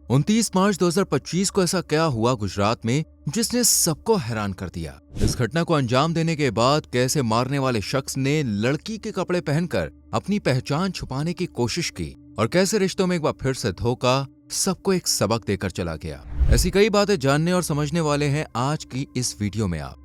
29 मार्च 2025 को ऐसा क्या हुआ गुजरात में जिसने सबको हैरान कर दिया। इस घटना को अंजाम देने के बाद कैसे मारने वाले शख्स ने लड़की के कपड़े पहनकर अपनी पहचान छुपाने की कोशिश की और कैसे रिश्तों में एक बार फिर से धोखा सबको एक सबक देकर चला गया। ऐसी कई बातें जानने और समझने वाले हैं आज की इस वीडियो में आप।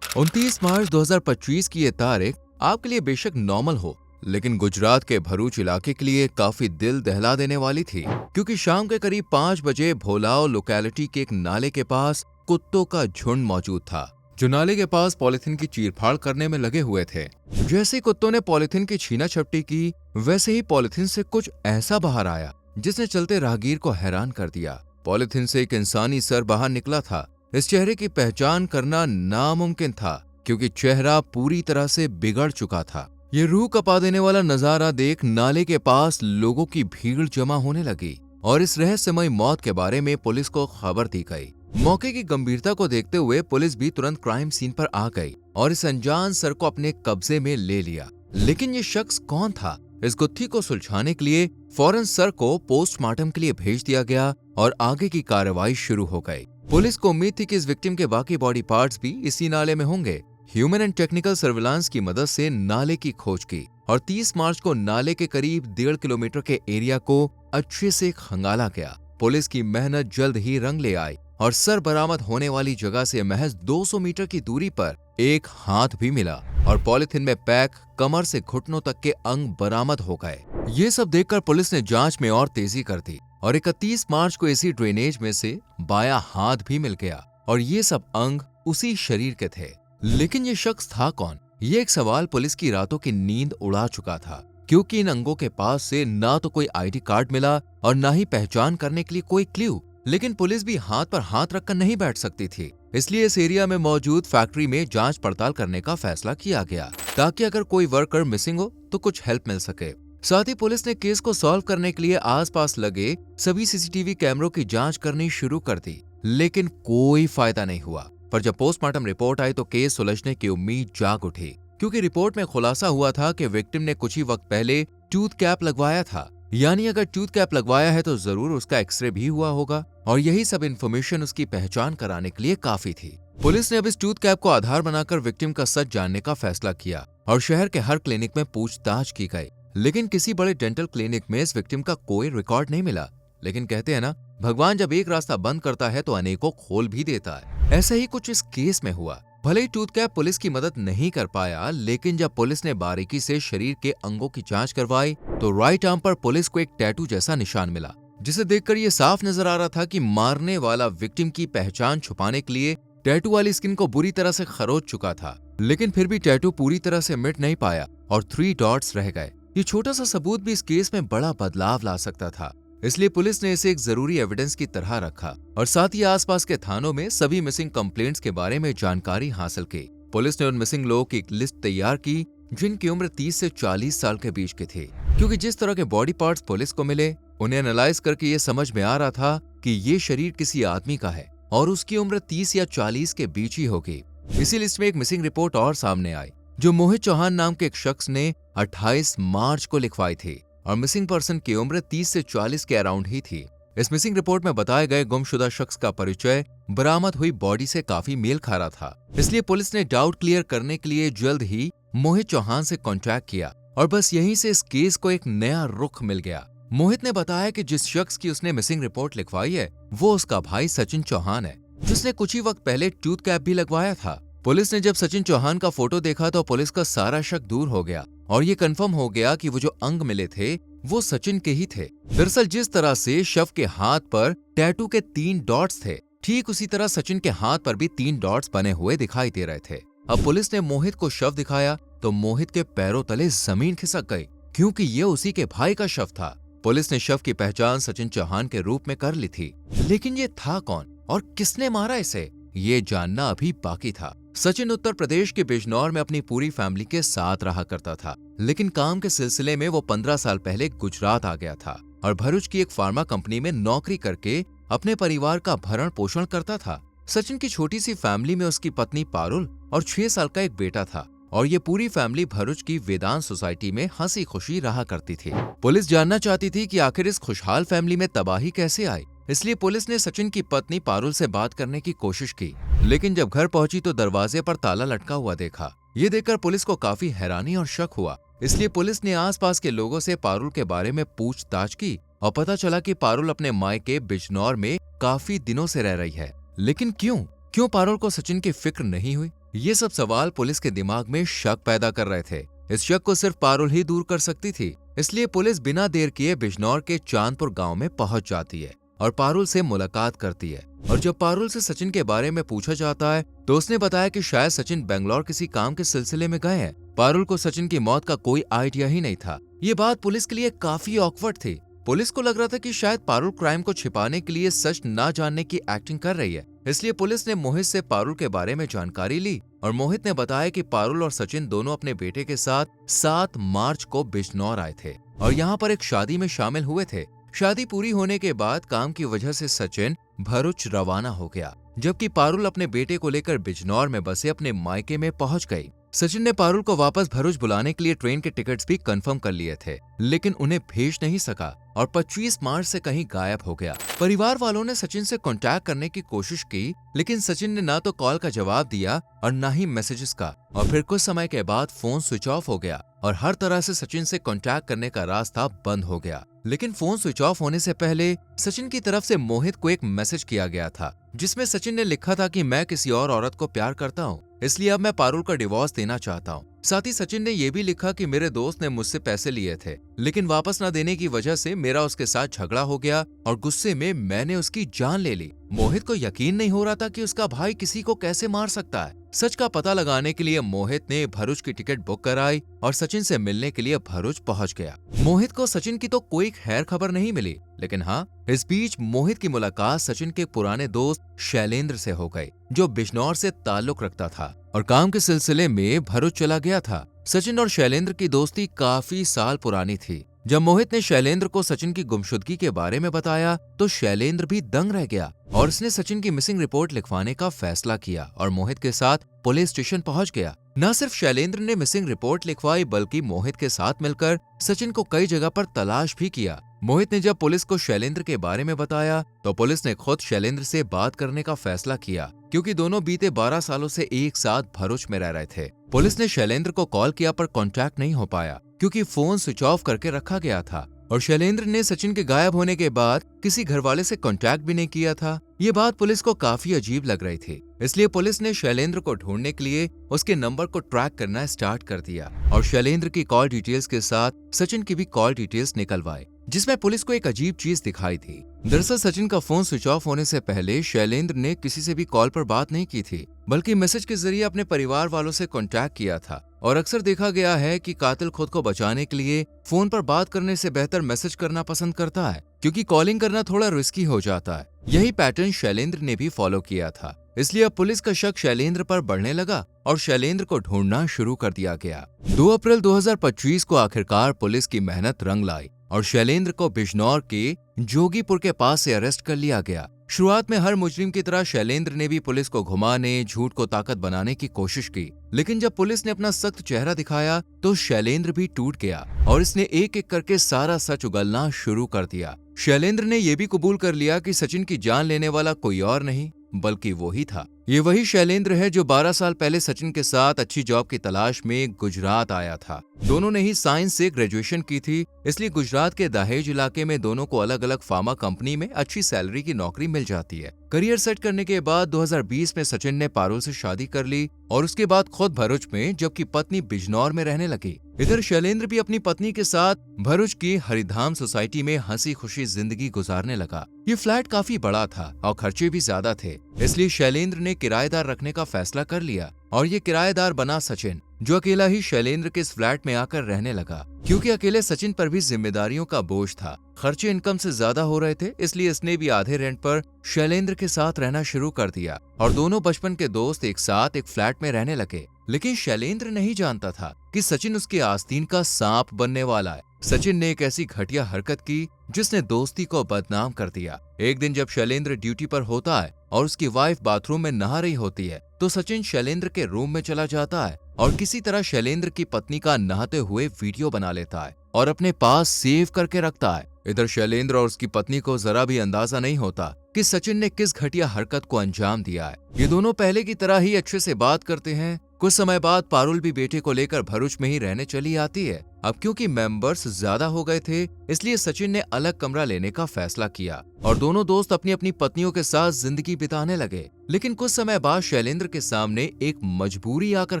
उनतीस मार्च 2025 की ये तारीख आपके लिए बेशक नॉर्मल हो, लेकिन गुजरात के भरूच इलाके के लिए काफी दिल दहला देने वाली थी, क्योंकि शाम के करीब 5 बजे भोलाव लोकेलिटी के एक नाले के पास कुत्तों का झुंड मौजूद था, जो नाले के पास पॉलिथीन की चीरफाड़ करने में लगे हुए थे। जैसे ही कुत्तों ने पॉलिथीन की छीना झपटी की, वैसे ही पॉलिथीन से कुछ ऐसा बाहर आया जिसने चलते राहगीर को हैरान कर दिया। पॉलिथीन से एक इंसानी सर बाहर निकला था। इस चेहरे की पहचान करना नामुमकिन था, क्योंकि चेहरा पूरी तरह से बिगड़ चुका था। ये रूह कपा देने वाला नजारा देख नाले के पास लोगों की भीड़ जमा होने लगी और इस रहस्यमय मौत के बारे में पुलिस को खबर दी गई। मौके की गंभीरता को देखते हुए पुलिस भी तुरंत क्राइम सीन पर आ गई और इस अनजान सर को अपने कब्जे में ले लिया। लेकिन ये शख्स कौन था? इस गुत्थी को सुलझाने के लिए फौरन सर को पोस्टमार्टम के लिए भेज दिया गया और आगे की कार्रवाई शुरू हो गई। पुलिस को उम्मीद थी कि इस विक्टिम के बाकी बॉडी पार्ट्स भी इसी नाले में होंगे। ह्यूमन एंड टेक्निकल सर्विलांस की मदद से नाले की खोज की और 30 मार्च को नाले के करीब 1.5 किलोमीटर के एरिया को अच्छे से खंगाला गया। पुलिस की मेहनत जल्द ही रंग ले आई और सर बरामद होने वाली जगह से महज 200 मीटर की दूरी पर एक हाथ भी मिला और पॉलिथीन में पैक कमर से घुटनों तक के अंग बरामद हो गए। ये सब देखकर पुलिस ने जांच में और तेजी कर दी और 31 मार्च को इसी ड्रेनेज में से बायां हाथ भी मिल गया और ये सब अंग उसी शरीर के थे। लेकिन ये शख्स था कौन? ये एक सवाल पुलिस की रातों की नींद उड़ा चुका था, क्योंकि इन अंगों के पास से ना तो कोई आईडी कार्ड मिला और ना ही पहचान करने के लिए कोई क्ल्यू। लेकिन पुलिस भी हाथ पर हाथ रखकर नहीं बैठ सकती थी, इसलिए इस एरिया में मौजूद फैक्ट्री में जांच पड़ताल करने का फैसला किया गया, ताकि अगर कोई वर्कर मिसिंग हो तो कुछ हेल्प मिल सके। साथ ही पुलिस ने केस को सॉल्व करने के लिए आसपास लगे सभी सीसीटीवी कैमरों की जांच करनी शुरू कर दी, लेकिन कोई फायदा नहीं हुआ। पर जब पोस्टमार्टम रिपोर्ट आई तो केस सुलझने की उम्मीद जाग उठी, क्योंकि रिपोर्ट में खुलासा हुआ था कि विक्टिम ने कुछ ही वक्त पहले टूथ कैप लगवाया था। यानी अगर टूथ कैप लगवाया है तो जरूर उसका एक्सरे भी हुआ होगा और यही सब इन्फॉर्मेशन उसकी पहचान कराने के लिए काफी थी। पुलिस ने अब इस टूथ कैप को आधार बनाकर विक्टिम का सच जानने का फैसला किया और शहर के हर क्लिनिक में पूछताछ की गई, लेकिन किसी बड़े डेंटल क्लिनिक में इस विक्टिम का कोई रिकॉर्ड नहीं मिला। लेकिन कहते हैं ना, भगवान जब एक रास्ता बंद करता है तो अनेकों खोल भी देता है। ऐसा ही कुछ इस केस में हुआ। भले ही टूथ कैप पुलिस की मदद नहीं कर पाया, लेकिन जब पुलिस ने बारीकी से शरीर के अंगों की जांच करवाई तो राइट आर्म पर पुलिस को एक टैटू जैसा निशान मिला, जिसे देखकर ये साफ नजर आ रहा था कि मारने वाला विक्टिम की पहचान छुपाने के लिए टैटू वाली स्किन को बुरी तरह से खरोच चुका था। लेकिन फिर भी टैटू पूरी तरह से मिट नहीं पाया और 3 डॉट्स रह गए। ये छोटा सा सबूत भी इस केस में बड़ा बदलाव ला सकता था, इसलिए पुलिस ने इसे एक जरूरी एविडेंस की तरह रखा और साथ ही आसपास के थानों में सभी मिसिंग कंप्लेंट्स के बारे में जानकारी हासिल की। पुलिस ने उन मिसिंग लोगों की एक लिस्ट तैयार की जिनकी उम्र 30 से 40 साल के बीच की थी, क्योंकि जिस तरह के बॉडी पार्ट्स पुलिस को मिले उन्हें एनालाइज करके ये समझ में आ रहा था कि ये शरीर किसी आदमी का है और उसकी उम्र 30 या 40 के बीच ही होगी। इसी लिस्ट में एक मिसिंग रिपोर्ट और सामने आई, जो मोहित चौहान नाम के एक शख्स ने 28 मार्च को लिखवाई थी और मिसिंग पर्सन की उम्र 30 से 40 के अराउंड ही थी। इस मिसिंग रिपोर्ट में बताए गए गुमशुदा शख्स का परिचय बरामद हुई बॉडी से काफी मेल खा रहा था, इसलिए पुलिस ने डाउट क्लियर करने के लिए जल्द ही मोहित चौहान से कांटेक्ट किया और बस यहीं से इस केस को एक नया रुख मिल गया। मोहित ने बताया कि जिस शख्स की उसने मिसिंग रिपोर्ट लिखवाई है वो उसका भाई सचिन चौहान है, जिसने कुछ ही वक्त पहले टूथ कैप भी लगवाया था। पुलिस ने जब सचिन चौहान का फोटो देखा तो पुलिस का सारा शक दूर हो गया और ये कंफर्म हो गया कि वो जो अंग मिले थे वो सचिन के ही थे। दरअसल जिस तरह से शव के हाथ पर टैटू के 3 डॉट्स थे, ठीक उसी तरह सचिन के हाथ पर भी 3 डॉट्स बने हुए दिखाई दे रहे थे। अब पुलिस ने मोहित को शव दिखाया तो मोहित के पैरों तले जमीन खिसक गई, क्योंकि ये उसी के भाई का शव था। पुलिस ने शव की पहचान सचिन चौहान के रूप में कर ली थी, लेकिन ये था कौन और किसने मारा इसे, ये जानना अभी बाकी था। सचिन उत्तर प्रदेश के बिजनौर में अपनी पूरी फैमिली के साथ रहा करता था, लेकिन काम के सिलसिले में वो 15 साल पहले गुजरात आ गया था और भरूच की एक फार्मा कंपनी में नौकरी करके अपने परिवार का भरण पोषण करता था। सचिन की छोटी सी फैमिली में उसकी पत्नी पारुल और 6 साल का एक बेटा था और ये पूरी फैमिली भरूच की वेदांत सोसाइटी में हंसी खुशी रहा करती थी। पुलिस जानना चाहती थी कि आखिर इस खुशहाल फैमिली में तबाही कैसे आई, इसलिए पुलिस ने सचिन की पत्नी पारुल से बात करने की कोशिश की, लेकिन जब घर पहुंची तो दरवाजे पर ताला लटका हुआ देखा। ये देखकर पुलिस को काफी हैरानी और शक हुआ, इसलिए पुलिस ने आसपास के लोगों से पारुल के बारे में पूछताछ की और पता चला कि पारुल अपने मायके बिजनौर में काफी दिनों से रह रही है। लेकिन क्यों पारुल को सचिन की फिक्र नहीं हुई? ये सब सवाल पुलिस के दिमाग में शक पैदा कर रहे थे। इस शक को सिर्फ पारुल ही दूर कर सकती थी, इसलिए पुलिस बिना देर किए बिजनौर के चांदपुर गांव में पहुंच जाती है और पारुल से मुलाकात करती है। और जब पारुल से सचिन के बारे में पूछा जाता है तो उसने बताया कि शायद सचिन बेंगलोर किसी काम के सिलसिले में गए हैं। पारुल को सचिन की मौत का कोई आइडिया ही नहीं था। ये बात पुलिस के लिए काफी ऑकवर्ड थी। पुलिस को लग रहा था कि शायद पारुल क्राइम को छिपाने के लिए सच ना जानने की एक्टिंग कर रही है, इसलिए पुलिस ने मोहित से पारुल के बारे में जानकारी ली और मोहित ने बताया कि पारुल और सचिन दोनों अपने बेटे के साथ 7 मार्च को बिजनौर आए थे और यहाँ पर एक शादी में शामिल हुए थे। शादी पूरी होने के बाद काम की वजह से सचिन भरूच रवाना हो गया, जबकि पारुल अपने बेटे को लेकर बिजनौर में बसे अपने मायके में पहुंच गई। सचिन ने पारुल को वापस भरूच बुलाने के लिए ट्रेन के टिकट्स भी कंफर्म कर लिए थे, लेकिन उन्हें भेज नहीं सका और 25 मार्च से कहीं गायब हो गया। परिवार वालों ने सचिन से कांटेक्ट करने की कोशिश की, लेकिन सचिन ने ना तो कॉल का जवाब दिया और ना ही मैसेजेस का, और फिर कुछ समय के बाद फोन स्विच ऑफ हो गया और हर तरह से सचिन से कांटेक्ट करने का रास्ता बंद हो गया। लेकिन फोन स्विच ऑफ होने से पहले सचिन की तरफ से मोहित को एक मैसेज किया गया था, जिसमें सचिन ने लिखा था कि मैं किसी और औरत को प्यार करता हूँ, इसलिए अब मैं पारुल का डिवोर्स देना चाहता हूँ। साथ ही सचिन ने यह भी लिखा कि मेरे दोस्त ने मुझसे पैसे लिए थे, लेकिन वापस न देने की वजह से मेरा उसके साथ झगड़ा हो गया और गुस्से में मैंने उसकी जान ले ली। मोहित को यकीन नहीं हो रहा था कि उसका भाई किसी को कैसे मार सकता है। सच का पता लगाने के लिए मोहित ने भरूच की टिकट बुक कराई और सचिन से मिलने के लिए भरूच पहुंच गया। मोहित को सचिन की तो कोई खैर खबर नहीं मिली, लेकिन हाँ, इस बीच मोहित की मुलाकात सचिन के पुराने दोस्त शैलेंद्र से हो गई, जो बिजनौर से ताल्लुक रखता था और काम के सिलसिले में भरूच चला गया था। सचिन और शैलेंद्र की दोस्ती काफी साल पुरानी थी। जब मोहित ने शैलेंद्र को सचिन की गुमशुदगी के बारे में बताया तो शैलेंद्र भी दंग रह गया और उसने सचिन की मिसिंग रिपोर्ट लिखवाने का फैसला किया और मोहित के साथ पुलिस स्टेशन पहुंच गया। न सिर्फ शैलेंद्र ने मिसिंग रिपोर्ट लिखवाई, बल्कि मोहित के साथ मिलकर सचिन को कई जगह पर तलाश भी किया। मोहित ने जब पुलिस को शैलेंद्र के बारे में बताया तो पुलिस ने खुद शैलेंद्र से बात करने का फैसला किया, क्योंकि दोनों बीते 12 सालों से एक साथ भरूच में रह रहे थे। पुलिस ने शैलेंद्र को कॉल किया पर कांटेक्ट नहीं हो पाया, क्योंकि फोन स्विच ऑफ करके रखा गया था और शैलेंद्र ने सचिन के गायब होने के बाद किसी घरवाले से कांटेक्ट भी नहीं किया था। ये बात पुलिस को काफी अजीब लग रही थी, इसलिए पुलिस ने शैलेंद्र को ढूंढने के लिए उसके नंबर को ट्रैक करना स्टार्ट कर दिया और शैलेंद्र की कॉल डिटेल्स के साथ सचिन की भी कॉल डिटेल्स निकलवाई, जिसमें पुलिस को एक अजीब चीज दिखाई थी। दरअसल सचिन का फोन स्विच ऑफ होने से पहले शैलेंद्र ने किसी से भी कॉल पर बात नहीं की थी, बल्कि मैसेज के जरिए अपने परिवार वालों से कांटेक्ट किया था। और अक्सर देखा गया है कि कातिल खुद को बचाने के लिए फोन पर बात करने से बेहतर मैसेज करना पसंद करता है, क्योंकि कॉलिंग करना थोड़ा रिस्की हो जाता है। यही पैटर्न शैलेंद्र ने भी फॉलो किया था, इसलिए अब पुलिस का शक शैलेंद्र पर बढ़ने लगा और शैलेंद्र को ढूंढना शुरू कर दिया गया। 2 अप्रैल 2025 को आखिरकार पुलिस की मेहनत रंग लाई और शैलेंद्र को बिजनौर के जोगीपुर के पास से अरेस्ट कर लिया गया। शुरुआत में हर मुजरिम की तरह शैलेंद्र ने भी पुलिस को घुमाने, झूठ को ताकत बनाने की कोशिश की, लेकिन जब पुलिस ने अपना सख्त चेहरा दिखाया तो शैलेंद्र भी टूट गया और इसने एक एक करके सारा सच उगलना शुरू कर दिया। शैलेंद्र ने यह भी कबूल कर लिया कि सचिन की जान लेने वाला कोई और नहीं बल्कि वो ही था। ये वही शैलेंद्र है जो 12 साल पहले सचिन के साथ अच्छी जॉब की तलाश में गुजरात आया था। दोनों ने ही साइंस से ग्रेजुएशन की थी, इसलिए गुजरात के दहेज इलाके में दोनों को अलग अलग फार्मा कंपनी में अच्छी सैलरी की नौकरी मिल जाती है। करियर सेट करने के बाद 2020 में सचिन ने पारुल से शादी कर ली और उसके बाद खुद भरूच में, जबकि पत्नी बिजनौर में रहने लगी। इधर शैलेंद्र भी अपनी पत्नी के साथ भरूच की हरिधाम सोसाइटी में हंसी खुशी जिंदगी गुजारने लगा। ये फ्लैट काफी बड़ा था और खर्चे भी ज्यादा थे, इसलिए शैलेंद्र ने किराएदार रखने का फैसला कर लिया और ये किराएदार बना सचिन, जो अकेला ही शैलेंद्र के इस फ्लैट में आकर रहने लगा। क्योंकि अकेले सचिन पर भी जिम्मेदारियों का बोझ था, खर्चे इनकम से ज्यादा हो रहे थे, इसलिए इसने भी आधे रेंट पर शैलेंद्र के साथ रहना शुरू कर दिया और दोनों बचपन के दोस्त एक साथ एक फ्लैट में रहने लगे। लेकिन शैलेंद्र नहीं जानता था कि सचिन उसके आस्तीन का सांप बनने वाला है। सचिन ने एक ऐसी घटिया हरकत की जिसने दोस्ती को बदनाम कर दिया। एक दिन जब शैलेंद्र ड्यूटी पर होता है और उसकी वाइफ बाथरूम में नहा रही होती है तो सचिन शैलेंद्र के रूम में चला जाता है और किसी तरह शैलेंद्र की पत्नी का नहाते हुए वीडियो बना लेता है और अपने पास सेव करके रखता है। इधर शैलेंद्र और उसकी पत्नी को जरा भी अंदाजा नहीं होता कि सचिन ने किस घटिया हरकत को अंजाम दिया है। ये दोनों पहले की तरह ही अच्छे से बात करते हैं। कुछ समय बाद पारुल भी बेटे को लेकर भरूच में ही रहने चली आती है। अब क्योंकि मेंबर्स ज्यादा हो गए थे इसलिए सचिन ने अलग कमरा लेने का फैसला किया और दोनों दोस्त अपनी अपनी पत्नियों के साथ जिंदगी बिताने लगे। लेकिन कुछ समय बाद शैलेंद्र के सामने एक मजबूरी आकर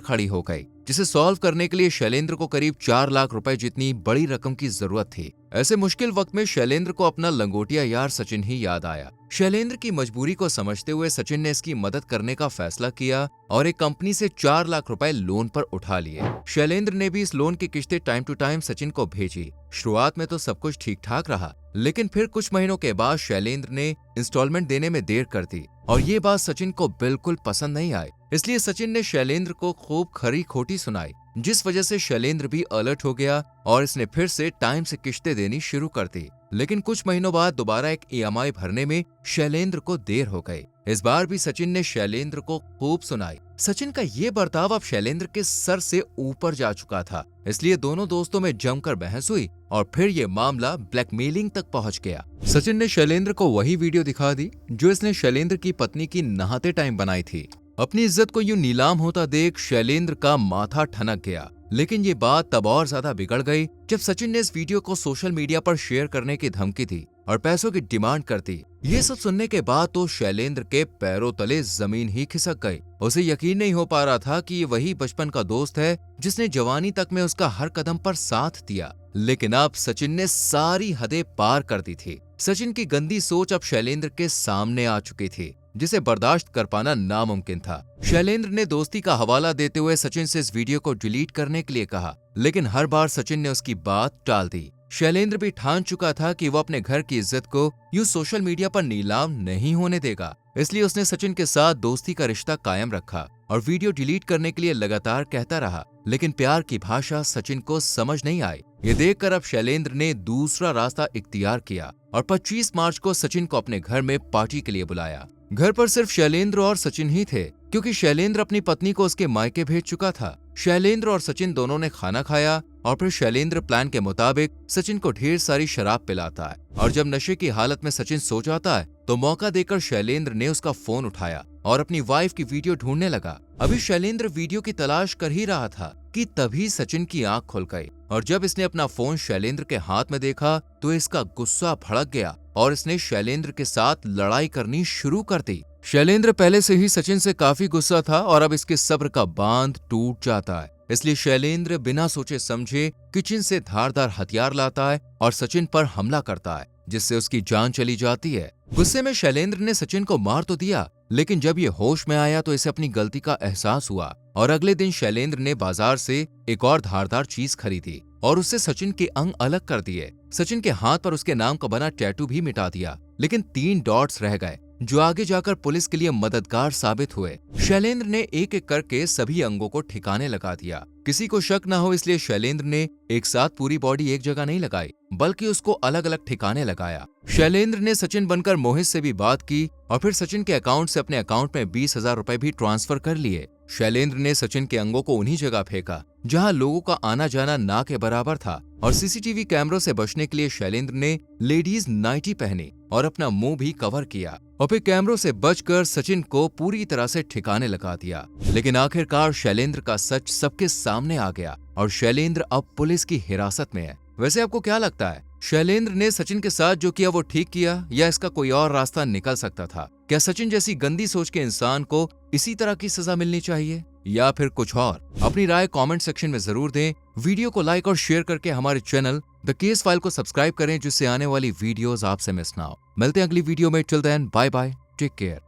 खड़ी हो गई जिसे सॉल्व करने के लिए शैलेंद्र को करीब 4 लाख रुपए जितनी बड़ी रकम की जरूरत थी। ऐसे मुश्किल वक्त में शैलेंद्र को अपना लंगोटिया यार सचिन ही याद आया। शैलेंद्र की मजबूरी को समझते हुए सचिन ने इसकी मदद करने का फैसला किया और एक कंपनी से 4 लाख रुपए लोन पर उठा लिए। शैलेंद्र ने भी इस लोन की किस्तें टाइम टू टाइम सचिन को भेजी। शुरुआत में तो सब कुछ ठीक ठाक रहा, लेकिन फिर कुछ महीनों के बाद शैलेंद्र ने इंस्टॉलमेंट देने में देर कर दी और ये बात सचिन को बिल्कुल पसंद नहीं आई। इसलिए सचिन ने शैलेंद्र को खूब खरी खोटी सुनाई, जिस वजह से शैलेंद्र भी अलर्ट हो गया और इसने फिर से टाइम से किस्तें देनी शुरू कर दी। लेकिन कुछ महीनों बाद दोबारा एक EMI भरने में शैलेंद्र को देर हो गई। इस बार भी सचिन ने शैलेंद्र को खूब सुनाई। सचिन का ये बर्ताव अब शैलेंद्र के सर से ऊपर जा चुका था, इसलिए दोनों दोस्तों में जमकर बहस हुई और फिर ये मामला ब्लैकमेलिंग तक पहुंच गया। सचिन ने शैलेंद्र को वही वीडियो दिखा दी जो इसने शैलेंद्र की पत्नी की नहाते टाइम बनाई थी। अपनी इज्जत को यूं नीलाम होता देख शैलेंद्र का माथा ठनक गया। लेकिन ये बात तब और ज्यादा बिगड़ गई जब सचिन ने इस वीडियो को सोशल मीडिया पर शेयर करने की धमकी दी और पैसों की डिमांड कर दी। ये सब सुनने के बाद तो शैलेंद्र के पैरों तले जमीन ही खिसक गई। उसे यकीन नहीं हो पा रहा था कि ये वही बचपन का दोस्त है जिसने जवानी तक में उसका हर कदम पर साथ दिया। लेकिन अब सचिन ने सारी हदें पार कर दी थी। सचिन की गंदी सोच अब शैलेंद्र के सामने आ चुकी थी, जिसे बर्दाश्त कर पाना नामुमकिन था। शैलेंद्र ने दोस्ती का हवाला देते हुए सचिन से इस वीडियो को डिलीट करने के लिए कहा, लेकिन हर बार सचिन ने उसकी बात टाल दी। शैलेंद्र भी ठान चुका था कि वो अपने घर की इज्जत को यूं सोशल मीडिया पर नीलाम नहीं होने देगा। इसलिए उसने सचिन के साथ दोस्ती का रिश्ता कायम रखा और वीडियो डिलीट करने के लिए लगातार कहता रहा। लेकिन प्यार की भाषा सचिन को समझ नहीं आई। ये देखकर अब शैलेंद्र ने दूसरा रास्ता इख्तियार किया और 25 मार्च को सचिन को अपने घर में पार्टी के लिए बुलाया। घर पर सिर्फ शैलेंद्र और सचिन ही थे, क्योंकि शैलेंद्र अपनी पत्नी को उसके मायके भेज चुका था। शैलेंद्र और सचिन दोनों ने खाना खाया और फिर शैलेंद्र प्लान के मुताबिक सचिन को ढेर सारी शराब पिलाता है और जब नशे की हालत में सचिन सो जाता है तो मौका देकर शैलेंद्र ने उसका फोन उठाया और अपनी वाइफ की वीडियो ढूंढने लगा। अभी शैलेंद्र वीडियो की तलाश कर ही रहा था कि तभी सचिन की आंख खुल गई और जब इसने अपना फोन शैलेंद्र के हाथ में देखा तो इसका गुस्सा भड़क गया और इसने शैलेंद्र के साथ लड़ाई करनी शुरू कर दी। शैलेंद्र पहले से ही सचिन से काफी गुस्सा था और अब इसके सब्र का बांध टूट जाता है। इसलिए शैलेंद्र बिना सोचे समझे किचन से धारदार हथियार लाता है और सचिन पर हमला करता है, जिससे उसकी जान चली जाती है। गुस्से में शैलेंद्र ने सचिन को मार तो दिया, लेकिन जब ये होश में आया तो इसे अपनी गलती का एहसास हुआ और अगले दिन शैलेंद्र ने बाजार से एक और धारदार चीज खरीदी और उससे सचिन के अंग अलग कर दिए। सचिन के हाथ पर उसके नाम का बना टैटू भी मिटा दिया, लेकिन 3 डॉट्स रह गए जो आगे जाकर पुलिस के लिए मददगार साबित हुए। शैलेंद्र ने एक एक करके सभी अंगों को ठिकाने लगा दिया। किसी को शक न हो इसलिए शैलेंद्र ने एक साथ पूरी बॉडी एक जगह नहीं लगाई, बल्कि उसको अलग अलग ठिकाने लगाया। शैलेंद्र ने सचिन बनकर मोहित से भी बात की और फिर सचिन के अकाउंट से अपने अकाउंट में 20,000 रुपए भी ट्रांसफर कर लिए। शैलेंद्र ने सचिन के अंगों को उन्हीं जगह फेंका जहां लोगों का आना जाना ना के बराबर था और सीसीटीवी कैमरों से बचने के लिए शैलेंद्र ने लेडीज नाइटी पहनी और अपना मुंह भी कवर किया और फिर कैमरों से बचकर सचिन को पूरी तरह से ठिकाने लगा दिया। लेकिन आखिरकार शैलेंद्र का सच सबके सामने आ गया और शैलेंद्र अब पुलिस की हिरासत में है। वैसे आपको क्या लगता है, शैलेंद्र ने सचिन के साथ जो किया वो ठीक किया या इसका कोई और रास्ता निकल सकता था? क्या सचिन जैसी गंदी सोच के इंसान को इसी तरह की सजा मिलनी चाहिए या फिर कुछ और? अपनी राय कमेंट सेक्शन में जरूर दें। वीडियो को लाइक और शेयर करके हमारे चैनल द केस फाइल को सब्सक्राइब करें, जिससे आने वाली वीडियोस आपसे मिस ना हो। मिलते हैं अगली वीडियो में। Till then bye bye, take care.